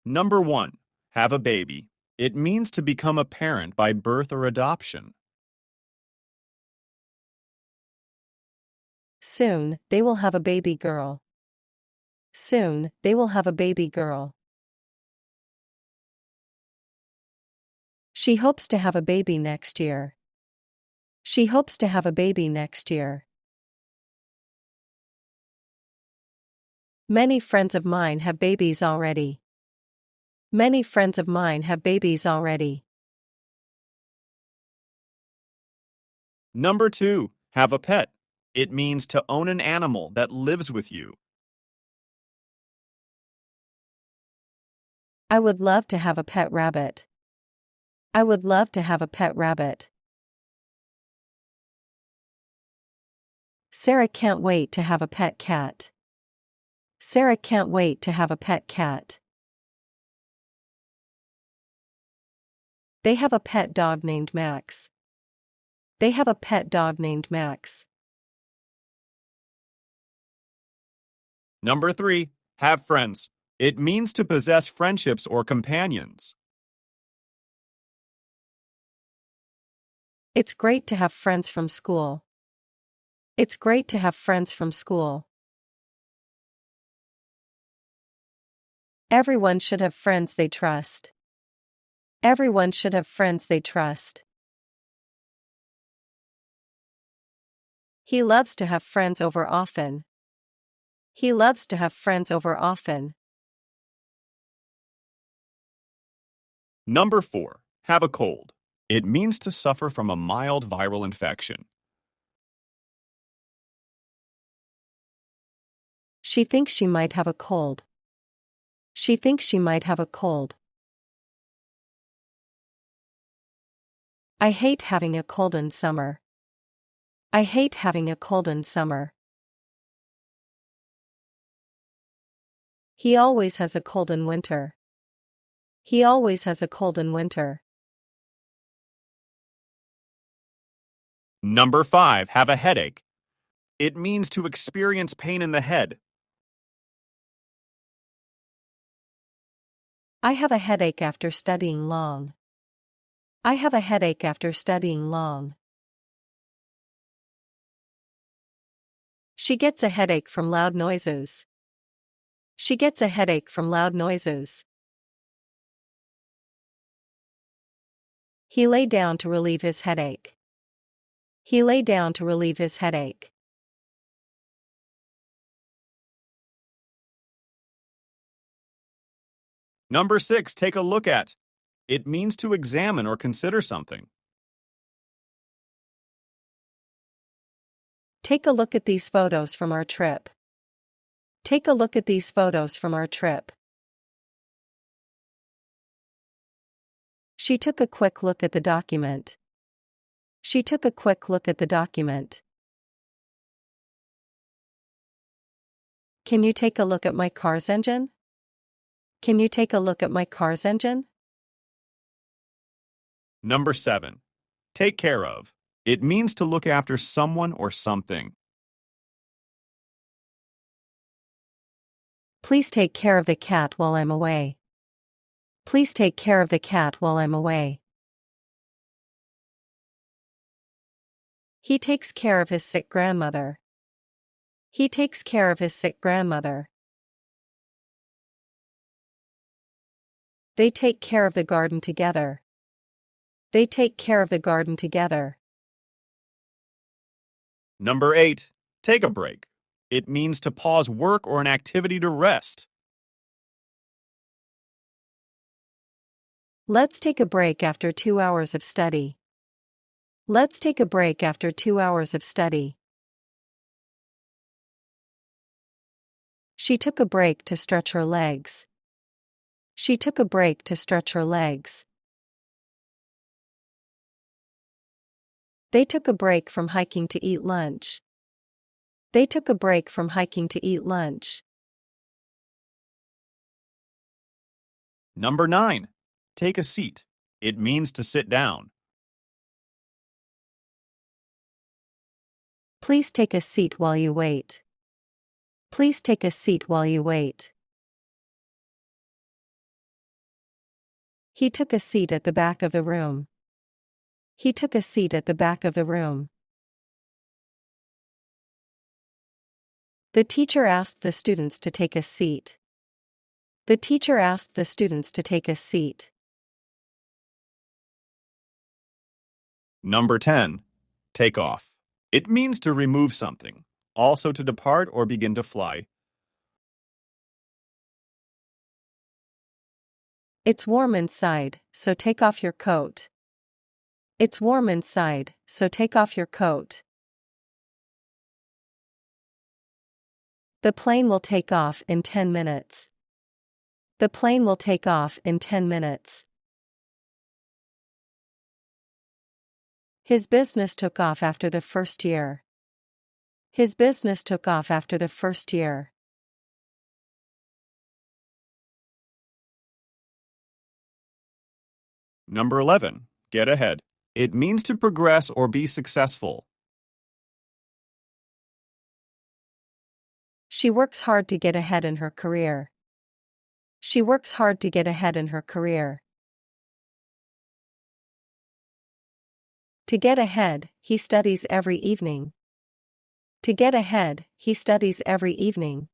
Number 1. Have a baby. It means to become a parent by birth or adoption. Soon, they will have a baby girl. Soon, they will have a baby girl. She hopes to have a baby next year. She hopes to have a baby next year. Many friends of mine have babies already. Many friends of mine have babies already. Number 2. Have a pet. It means to own an animal that lives with you. I would love to have a pet rabbit. I would love to have a pet rabbit. Sarah can't wait to have a pet cat. Sarah can't wait to have a pet cat. They have a pet dog named Max. They have a pet dog named Max. Number 3. Have friends. It means to possess friendships or companions. It's great to have friends from school. It's great to have friends from school. Everyone should have friends they trust. Everyone should have friends they trust. He loves to have friends over often. He loves to have friends over often. Number 4. Have a cold. It means to suffer from a mild viral infection. She thinks she might have a cold. She thinks she might have a cold. I hate having a cold in summer. I hate having a cold in summer. He always has a cold in winter. He always has a cold in winter. Number 5. Have a headache. It means to experience pain in the head. I have a headache after studying long. I have a headache after studying long. She gets a headache from loud noises. She gets a headache from loud noises. He lay down to relieve his headache. He lay down to relieve his headache. Number 6. Take a look at. It means to examine or consider something. Take a look at these photos from our trip. Take a look at these photos from our trip. She took a quick look at the document. She took a quick look at the document. Can you take a look at my car's engine? Can you take a look at my car's engine? Number 7. Take care of. It means to look after someone or something. Please take care of the cat while I'm away. Please take care of the cat while I'm away. He takes care of his sick grandmother. He takes care of his sick grandmother. They take care of the garden together. They take care of the garden together. Number 8. Take a break. It means to pause work or an activity to rest. Let's take a break after 2 hours of study. Let's take a break after 2 hours of study. She took a break to stretch her legs. She took a break to stretch her legs. They took a break from hiking to eat lunch. They took a break from hiking to eat lunch. Number 9. Take a seat. It means to sit down. Please take a seat while you wait. Please take a seat while you wait. He took a seat at the back of the room. He took a seat at the back of the room. The teacher asked the students to take a seat. The teacher asked the students to take a seat. Number 10. Take off. It means to remove something, also to depart or begin to fly. It's warm inside, so take off your coat. It's warm inside, so take off your coat. The plane will take off in 10 minutes. The plane will take off in 10 minutes. His business took off after the first year. His business took off after the first year. Number 11. Get ahead. It means to progress or be successful. She works hard to get ahead in her career. She works hard to get ahead in her career. To get ahead, he studies every evening. To get ahead, he studies every evening.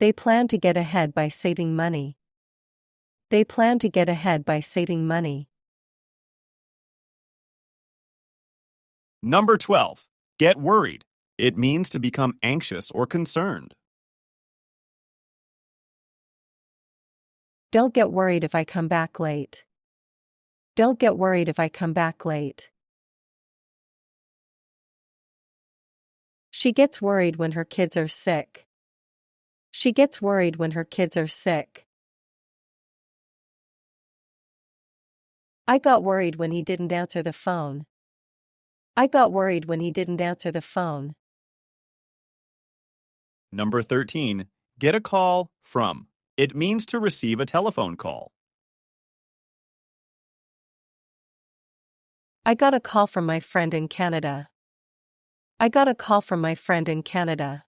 They plan to get ahead by saving money. They plan to get ahead by saving money. Number 12. Get worried. It means to become anxious or concerned. Don't get worried if I come back late. Don't get worried if I come back late. She gets worried when her kids are sick. She gets worried when her kids are sick. I got worried when he didn't answer the phone. I got worried when he didn't answer the phone. Number 13. Get a call from. It means to receive a telephone call. I got a call from my friend in Canada. I got a call from my friend in Canada.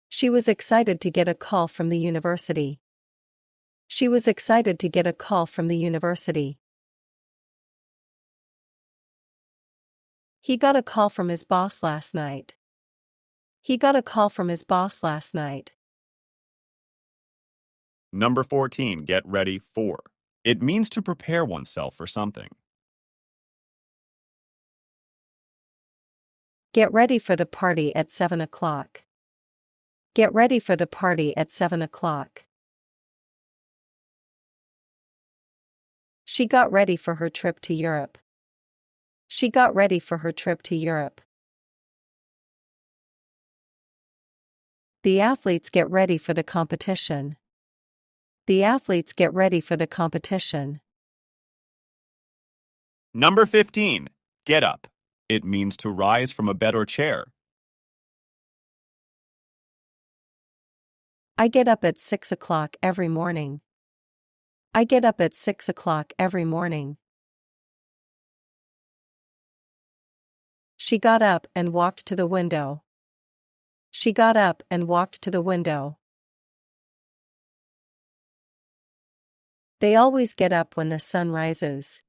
She was excited to get a call from the university. She was excited to get a call from the university. He got a call from his boss last night. He got a call from his boss last night. Number 14. Get ready for. It means to prepare oneself for something. Get ready for the party at 7 o'clock. Get ready for the party at 7 o'clock. She got ready for her trip to Europe. She got ready for her trip to Europe. The athletes get ready for the competition. The athletes get ready for the competition. Number 15. Get up. It means to rise from a bed or chair. I get up at 6 o'clock every morning. I get up at 6 o'clock every morning. She got up and walked to the window. She got up and walked to the window. They always get up when the sun rises.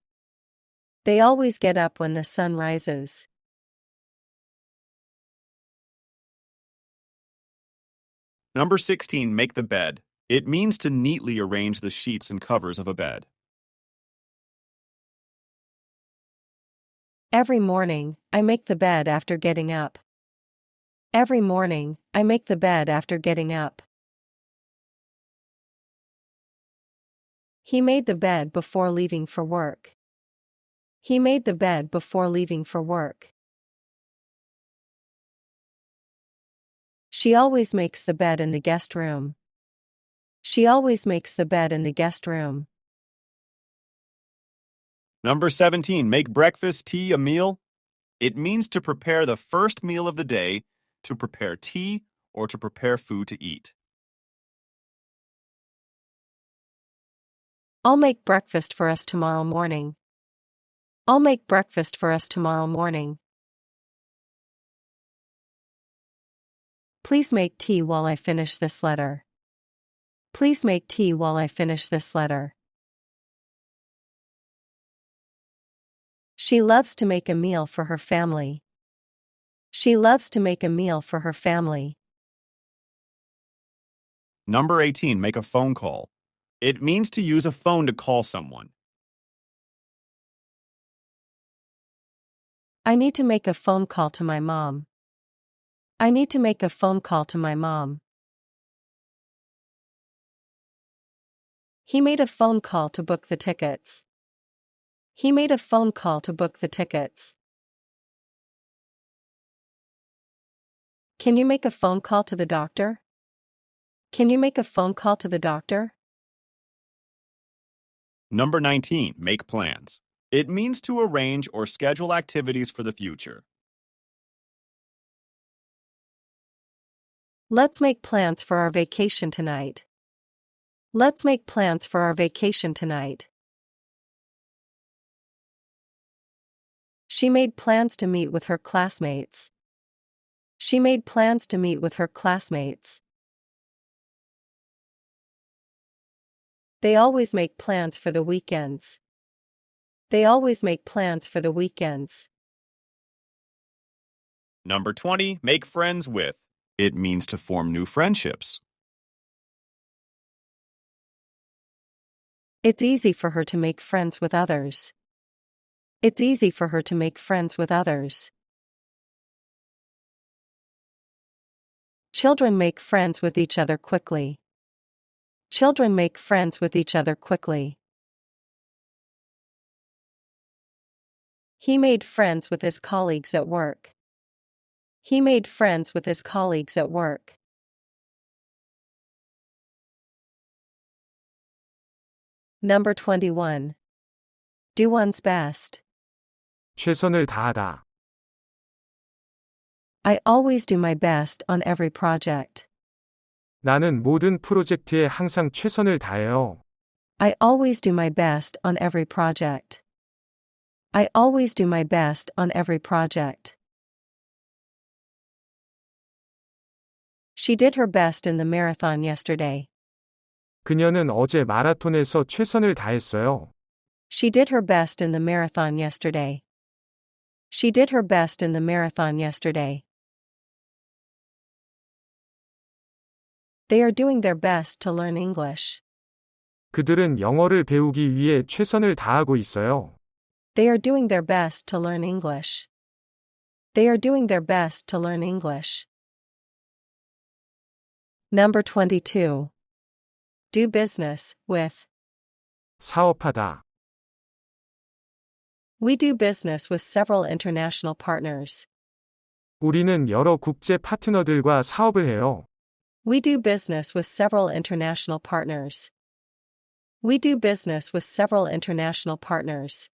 They always get up when the sun rises. Number 16. Make the bed. It means to neatly arrange the sheets and covers of a bed. Every morning, I make the bed after getting up. Every morning, I make the bed after getting up. He made the bed before leaving for work. He made the bed before leaving for work. She always makes the bed in the guest room. She always makes the bed in the guest room. Number 17. Make breakfast, tea, a meal. It means to prepare the first meal of the day, to prepare tea, or to prepare food to eat. I'll make breakfast for us tomorrow morning. I'll make breakfast for us tomorrow morning. Please make tea while I finish this letter. Please make tea while I finish this letter. She loves to make a meal for her family. She loves to make a meal for her family. Number 18, make a phone call. It means to use a phone to call someone. I need to make a phone call to my mom. I need to make a phone call to my mom. He made a phone call to book the tickets. He made a phone call to book the tickets. Can you make a phone call to the doctor? Can you make a phone call to the doctor? Number 19, make plans. It means to arrange or schedule activities for the future. Let's make plans for our vacation tonight. Let's make plans for our vacation tonight. She made plans to meet with her classmates. She made plans to meet with her classmates. They always make plans for the weekends. They always make plans for the weekends. Number 20, make friends with. It means to form new friendships. It's easy for her to make friends with others. It's easy for her to make friends with others. Children make friends with each other quickly. Children make friends with each other quickly. He made friends with his colleagues at work. He made friends with his colleagues at work. Number 21. Do one's best. 최선을 다하다. I always do my best on every project. 나는 모든 프로젝트에 항상 최선을 다해요. I always do my best on every project. I always do my best on every project. She did her best in the marathon yesterday. 그녀는 어제 마라톤에서 최선을 다했어요. She did her best in the marathon yesterday. She did her best in the marathon yesterday. They are doing their best to learn English. 그들은 영어를 배우기 위해 최선을 다하고 있어요. They are doing their best to learn English. They are doing their best to learn English. Number 22. Do business with. 사업하다. We do business with several international partners. 우리는 여러 국제 파트너들과 사업을 해요. We do business with several international partners. We do business with several international partners.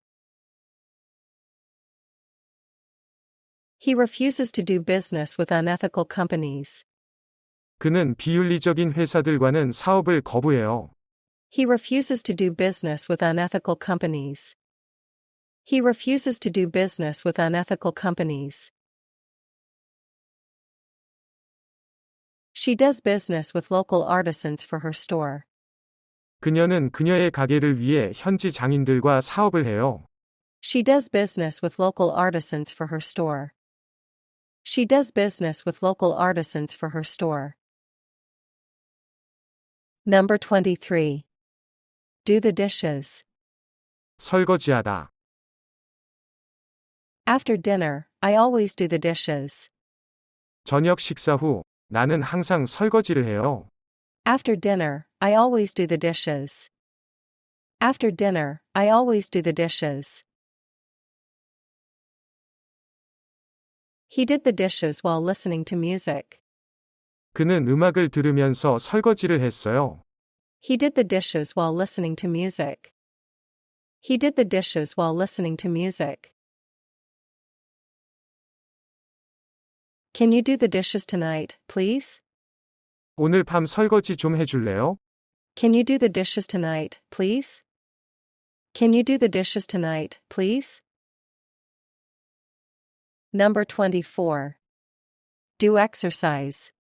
He refuses to do business with unethical companies. 그는 비윤리적인 회사들과는 사업을 거부해요. He refuses to do business with unethical companies. He refuses to do business with unethical companies. She does business with local artisans for her store. 그녀는 그녀의 가게를 위해 현지 장인들과 사업을 해요. She does business with local artisans for her store. She does business with local artisans for her store. Number 23. Do the dishes. 설거지하다. After dinner, I always do the dishes. 저녁 식사 후 나는 항상 설거지를 해요. After dinner, I always do the dishes. After dinner, I always do the dishes. He did the dishes while listening to music. 그는 음악을 들으면서 설거지를 했어요. He did the dishes while listening to music. He did the dishes while listening to music. Can you do the dishes tonight, please? 오늘 밤 설거지 좀 해줄래요? Can you do the dishes tonight, please? Can you do the dishes tonight, please? Number 24. Do exercise.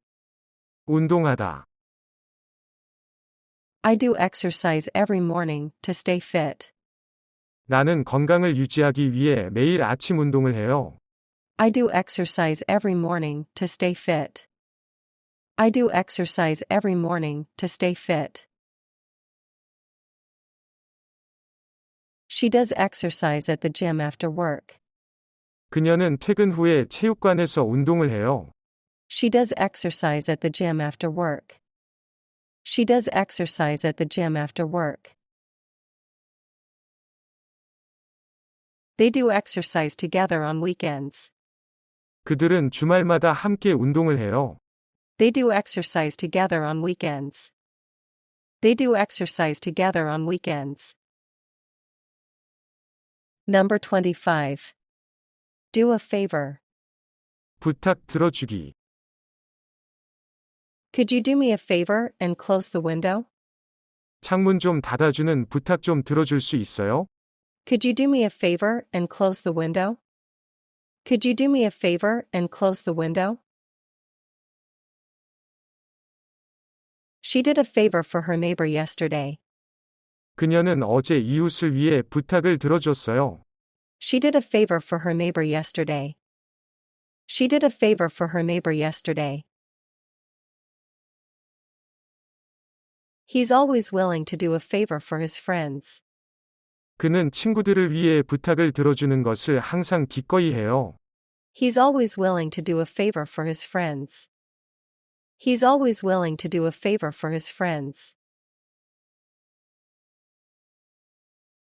운동하다. I do exercise every morning to stay fit. 나는 건강을 유지하기 위해 매일 아침 운동을 해요. I do exercise every morning to stay fit. I do exercise every morning to stay fit. She does exercise at the gym after work. 그녀는 퇴근 후에 체육관에서 운동을 해요. She does exercise at the gym after work. She does exercise at the gym after work. They do exercise together on weekends. 그들은 주말마다 함께 운동을 해요. They do exercise together on weekends. They do exercise together on weekends. Number 25. Do a favor. 부탁 들어주기. Could you do me a favor and close the window? 창문 좀 닫아주는 부탁 좀 들어줄 수 있어요? Could you do me a favor and close the window? Could you do me a favor and close the window? She did a favor for her neighbor yesterday. 그녀는 어제 이웃을 위해 부탁을 들어줬어요. She did a favor for her neighbor yesterday. She did a favor for her neighbor yesterday. He's always willing to do a favor for his friends. 그는 친구들을 위해 부탁을 들어주는 것을 항상 기꺼이 해요. He's always willing to do a favor for his friends. He's always willing to do a favor for his friends.